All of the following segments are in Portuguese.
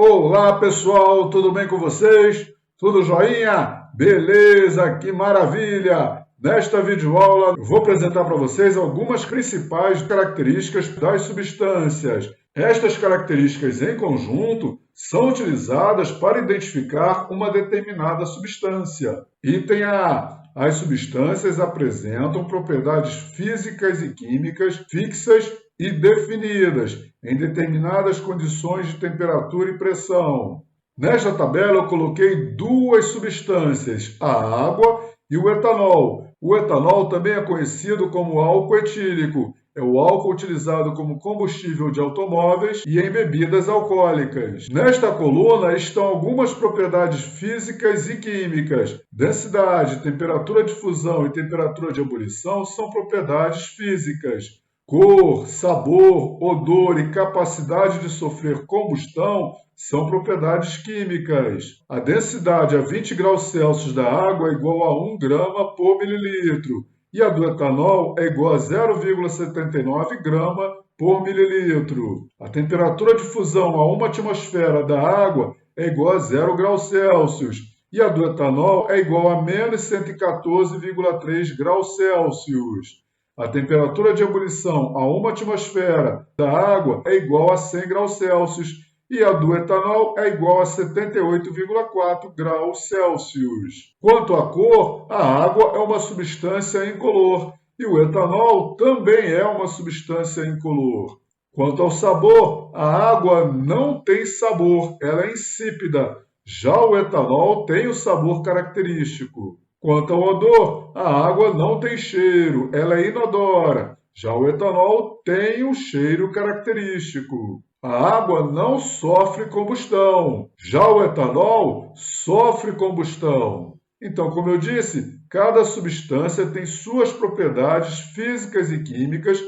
Olá pessoal, tudo bem com vocês? Tudo joinha? Beleza, que maravilha! Nesta videoaula eu vou apresentar para vocês algumas principais características das substâncias. Estas características em conjunto são utilizadas para identificar uma determinada substância. Item A. As substâncias apresentam propriedades físicas e químicas fixas e definidas em determinadas condições de temperatura e pressão. Nesta tabela eu coloquei duas substâncias, a água e o etanol. O etanol também é conhecido como álcool etílico. É o álcool utilizado como combustível de automóveis e em bebidas alcoólicas. Nesta coluna estão algumas propriedades físicas e químicas. Densidade, temperatura de fusão e temperatura de ebulição são propriedades físicas. Cor, sabor, odor e capacidade de sofrer combustão são propriedades químicas. A densidade a 20 graus Celsius da água é igual a 1 grama por mililitro e a do etanol é igual a 0,79 grama por mililitro. A temperatura de fusão a 1 atmosfera da água é igual a 0 graus Celsius e a do etanol é igual a menos 114,3 graus Celsius. A temperatura de ebulição a 1 atmosfera da água é igual a 100 graus Celsius e a do etanol é igual a 78,4 graus Celsius. Quanto à cor, a água é uma substância incolor e o etanol também é uma substância incolor. Quanto ao sabor, a água não tem sabor, ela é insípida. Já o etanol tem o sabor característico. Quanto ao odor, a água não tem cheiro, ela é inodora. Já o etanol tem um cheiro característico. A água não sofre combustão, já o etanol sofre combustão. Então, como eu disse, cada substância tem suas propriedades físicas e químicas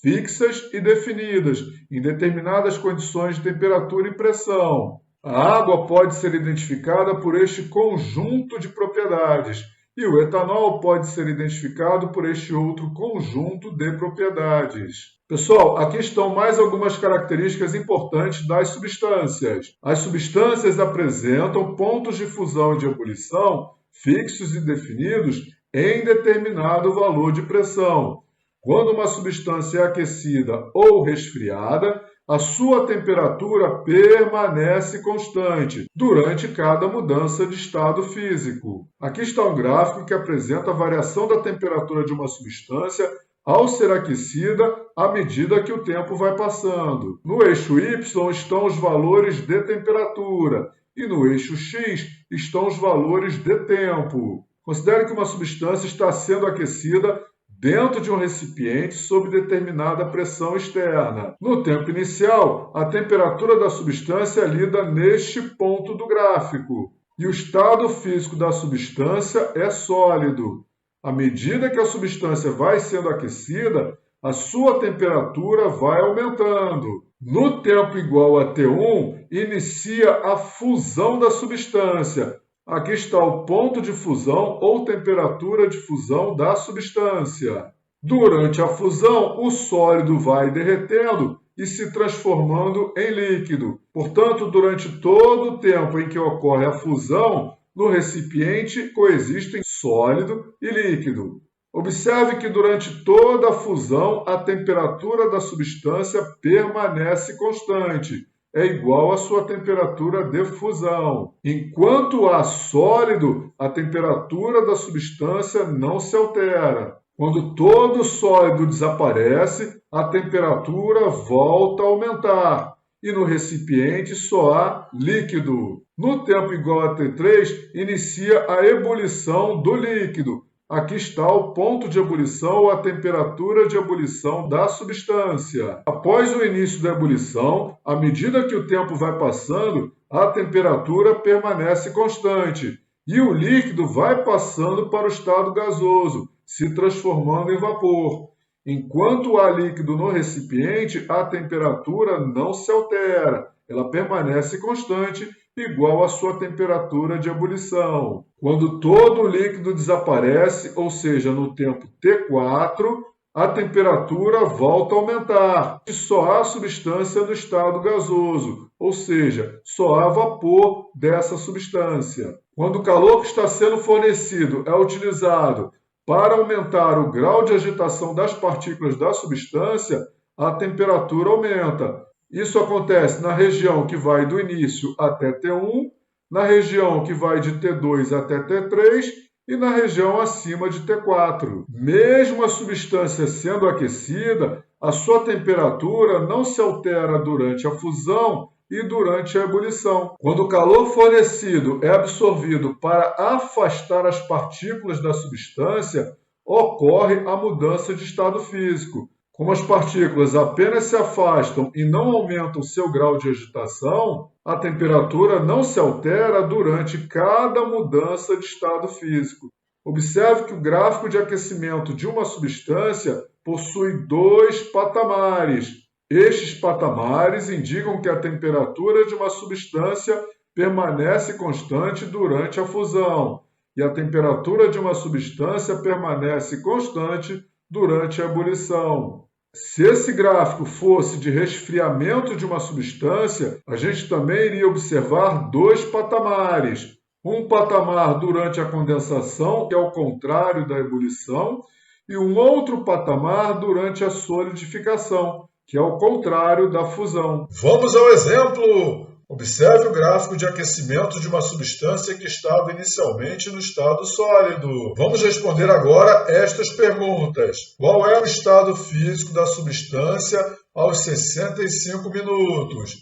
fixas e definidas em determinadas condições de temperatura e pressão. A água pode ser identificada por este conjunto de propriedades e o etanol pode ser identificado por este outro conjunto de propriedades. Pessoal, aqui estão mais algumas características importantes das substâncias. As substâncias apresentam pontos de fusão e de ebulição fixos e definidos em determinado valor de pressão. Quando uma substância é aquecida ou resfriada, a sua temperatura permanece constante durante cada mudança de estado físico. Aqui está um gráfico que apresenta a variação da temperatura de uma substância ao ser aquecida à medida que o tempo vai passando. No eixo Y estão os valores de temperatura e no eixo X estão os valores de tempo. Considere que uma substância está sendo aquecida dentro de um recipiente sob determinada pressão externa. No tempo inicial, a temperatura da substância é lida neste ponto do gráfico, e o estado físico da substância é sólido. À medida que a substância vai sendo aquecida, a sua temperatura vai aumentando. No tempo igual a T1, inicia a fusão da substância. Aqui está o ponto de fusão ou temperatura de fusão da substância. Durante a fusão, o sólido vai derretendo e se transformando em líquido. Portanto, durante todo o tempo em que ocorre a fusão, no recipiente coexistem sólido e líquido. Observe que durante toda a fusão, a temperatura da substância permanece constante. É igual à sua temperatura de fusão. Enquanto há sólido, a temperatura da substância não se altera. Quando todo sólido desaparece, a temperatura volta a aumentar e no recipiente só há líquido. No tempo igual a T3, inicia a ebulição do líquido. Aqui está o ponto de ebulição ou a temperatura de ebulição da substância. Após o início da ebulição, à medida que o tempo vai passando, a temperatura permanece constante e o líquido vai passando para o estado gasoso, se transformando em vapor. Enquanto há líquido no recipiente, a temperatura não se altera, ela permanece constante, igual à sua temperatura de ebulição. Quando todo o líquido desaparece, ou seja, no tempo T4, a temperatura volta a aumentar e só há substância no estado gasoso, ou seja, só há vapor dessa substância. Quando o calor que está sendo fornecido é utilizado para aumentar o grau de agitação das partículas da substância, a temperatura aumenta. Isso acontece na região que vai do início até T1, na região que vai de T2 até T3 e na região acima de T4. Mesmo a substância sendo aquecida, a sua temperatura não se altera durante a fusão e durante a ebulição. Quando o calor fornecido é absorvido para afastar as partículas da substância, ocorre a mudança de estado físico. Como as partículas apenas se afastam e não aumentam seu grau de agitação, a temperatura não se altera durante cada mudança de estado físico. Observe que o gráfico de aquecimento de uma substância possui dois patamares. Estes patamares indicam que a temperatura de uma substância permanece constante durante a fusão e a temperatura de uma substância permanece constante durante a ebulição. Se esse gráfico fosse de resfriamento de uma substância, a gente também iria observar dois patamares. Um patamar durante a condensação, que é o contrário da ebulição, e um outro patamar durante a solidificação, que é o contrário da fusão. Vamos ao exemplo! Observe o gráfico de aquecimento de uma substância que estava inicialmente no estado sólido. Vamos responder agora estas perguntas. Qual é o estado físico da substância aos 65 minutos?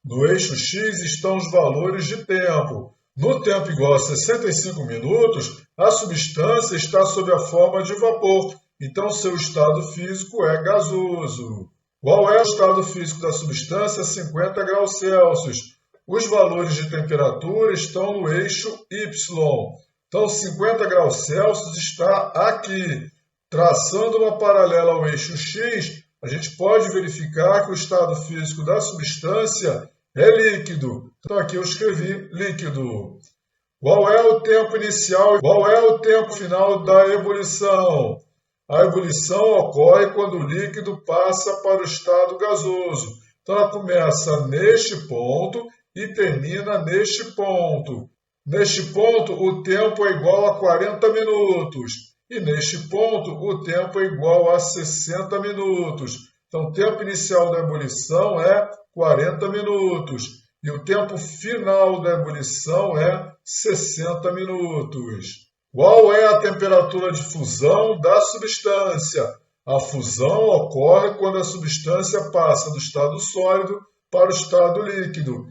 No eixo X estão os valores de tempo. No tempo igual a 65 minutos, a substância está sob a forma de vapor, então seu estado físico é gasoso. Qual é o estado físico da substância a 50 graus Celsius? Os valores de temperatura estão no eixo Y. Então, 50 graus Celsius está aqui. Traçando uma paralela ao eixo X, a gente pode verificar que o estado físico da substância é líquido. Então, aqui eu escrevi líquido. Qual é o tempo inicial e qual é o tempo final da ebulição? A ebulição ocorre quando o líquido passa para o estado gasoso. Então, ela começa neste ponto e termina neste ponto. Neste ponto, o tempo é igual a 40 minutos. E neste ponto, o tempo é igual a 60 minutos. Então, o tempo inicial da ebulição é 40 minutos. E o tempo final da ebulição é 60 minutos. Qual é a temperatura de fusão da substância? A fusão ocorre quando a substância passa do estado sólido para o estado líquido.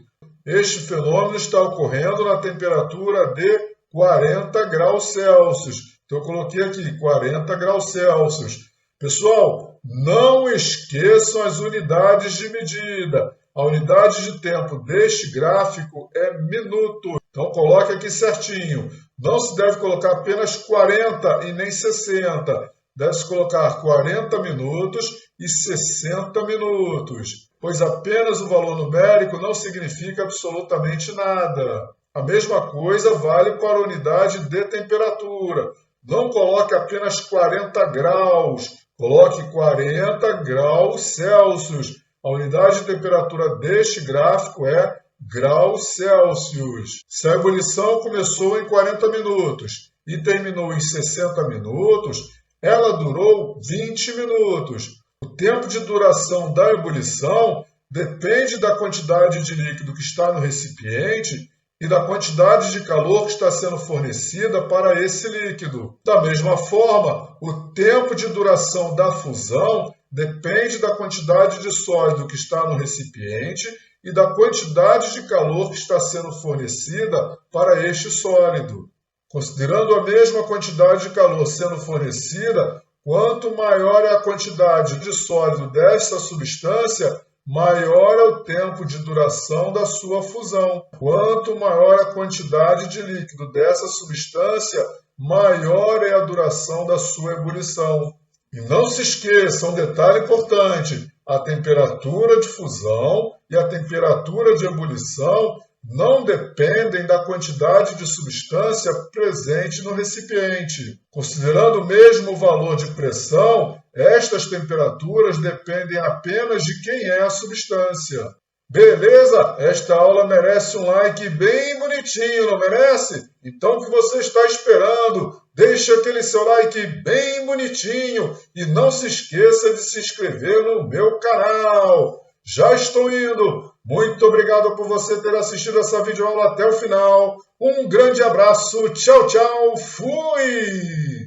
Este fenômeno está ocorrendo na temperatura de 40 graus Celsius. Então, eu coloquei aqui 40 graus Celsius. Pessoal, não esqueçam as unidades de medida. A unidade de tempo deste gráfico é minuto. Então, coloque aqui certinho. Não se deve colocar apenas 40 e nem 60. Deve-se colocar 40 minutos e 60 minutos, pois apenas o valor numérico não significa absolutamente nada. A mesma coisa vale para a unidade de temperatura. Não coloque apenas 40 graus, coloque 40 graus Celsius. A unidade de temperatura deste gráfico é graus Celsius. Se a ebulição começou em 40 minutos e terminou em 60 minutos, ela durou 20 minutos. O tempo de duração da ebulição depende da quantidade de líquido que está no recipiente e da quantidade de calor que está sendo fornecida para esse líquido. Da mesma forma, o tempo de duração da fusão depende da quantidade de sólido que está no recipiente e da quantidade de calor que está sendo fornecida para este sólido. Considerando a mesma quantidade de calor sendo fornecida, quanto maior é a quantidade de sólido desta substância, maior é o tempo de duração da sua fusão. Quanto maior a quantidade de líquido dessa substância, maior é a duração da sua ebulição. E não se esqueça, um detalhe importante, a temperatura de fusão e a temperatura de ebulição não dependem da quantidade de substância presente no recipiente. Considerando o mesmo valor de pressão, estas temperaturas dependem apenas de quem é a substância. Beleza? Esta aula merece um like bem bonitinho, não merece? Então o que você está esperando? Deixa aquele seu like bem bonitinho e não se esqueça de se inscrever no meu canal. Já estou indo. Muito obrigado por você ter assistido essa videoaula até o final. Um grande abraço. Tchau, tchau. Fui!